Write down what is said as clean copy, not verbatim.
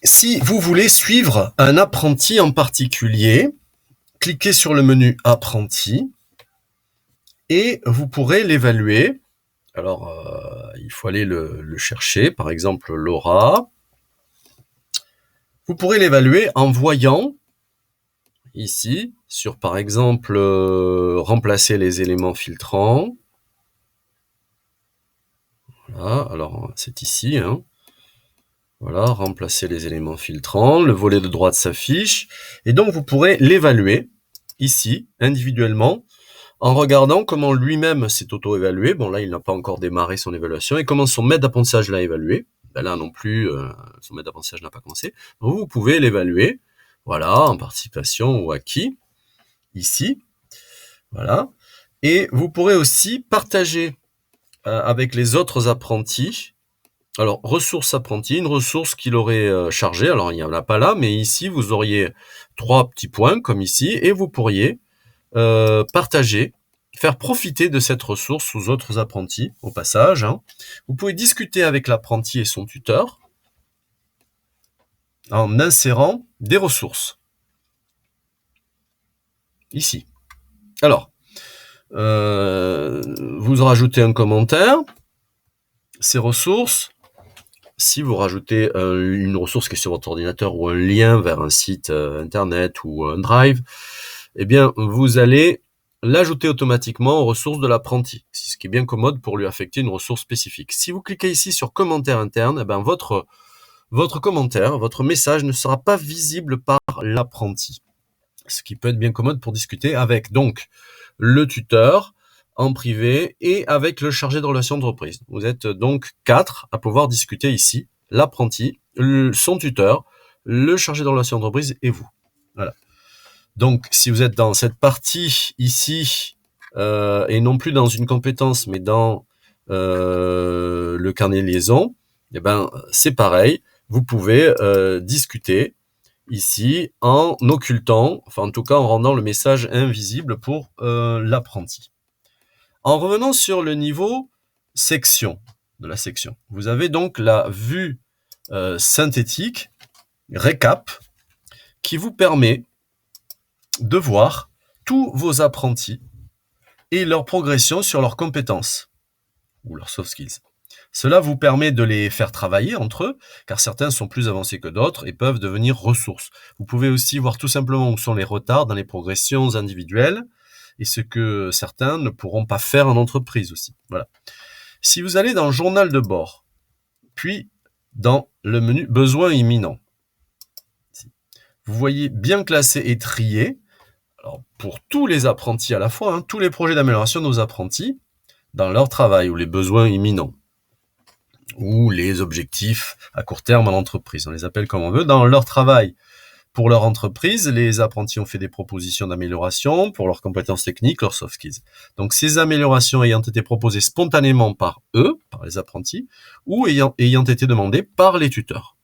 Si vous voulez suivre un apprenti en particulier, cliquez sur le menu apprenti et vous pourrez l'évaluer. Alors, il faut aller le chercher, par exemple Laura. Vous pourrez l'évaluer en voyant ici, sur par exemple remplacer les éléments filtrants. Voilà, alors c'est ici, hein. Voilà, remplacer les éléments filtrants, le volet de droite s'affiche, et donc vous pourrez l'évaluer ici, individuellement, en regardant comment lui-même s'est auto-évalué. Bon, là, il n'a pas encore démarré son évaluation, et comment son maître d'apprentissage l'a évalué. Ben là non plus, son maître d'apprentissage n'a pas commencé. Donc vous pouvez l'évaluer, voilà, en participation ou acquis, ici, voilà. Et vous pourrez aussi partager avec les autres apprentis. Alors, ressources apprentis, une ressource qu'il aurait chargée. Alors, il n'y en a pas là, mais ici, vous auriez 3 petits points, comme ici, et vous pourriez partager, faire profiter de cette ressource aux autres apprentis, au passage, hein. Vous pouvez discuter avec l'apprenti et son tuteur en insérant des ressources. Ici. Alors, vous rajoutez un commentaire. Ces ressources, si vous rajoutez une ressource qui est sur votre ordinateur ou un lien vers un site internet ou un drive, eh bien, vous allez l'ajouter automatiquement aux ressources de l'apprenti, ce qui est bien commode pour lui affecter une ressource spécifique. Si vous cliquez ici sur commentaire interne, eh bien, votre commentaire, votre message ne sera pas visible par l'apprenti, ce qui peut être bien commode pour discuter avec donc le tuteur en privé et avec le chargé de relations d'entreprise. Vous êtes donc 4 à pouvoir discuter ici, l'apprenti, son tuteur, le chargé de relations d'entreprise et vous. Voilà. Donc, si vous êtes dans cette partie ici, et non plus dans une compétence, mais dans le carnet de liaison, eh ben, c'est pareil. Vous pouvez discuter ici en occultant, enfin en tout cas en rendant le message invisible pour l'apprenti. En revenant sur le niveau section, de la section, vous avez donc la vue synthétique, récap, qui vous permet de voir tous vos apprentis et leur progression sur leurs compétences ou leurs soft skills. Cela vous permet de les faire travailler entre eux, car certains sont plus avancés que d'autres et peuvent devenir ressources. Vous pouvez aussi voir tout simplement où sont les retards dans les progressions individuelles et ce que certains ne pourront pas faire en entreprise aussi. Voilà. Si vous allez dans le journal de bord, puis dans le menu besoins imminents, vous voyez bien classé et trié, alors pour tous les apprentis à la fois, hein, tous les projets d'amélioration de nos apprentis dans leur travail ou les besoins imminents ou les objectifs à court terme en entreprise, on les appelle comme on veut, dans leur travail. Pour leur entreprise, les apprentis ont fait des propositions d'amélioration pour leurs compétences techniques, leurs soft skills. Donc ces améliorations ayant été proposées spontanément par eux, par les apprentis, ou ayant été demandées par les tuteurs.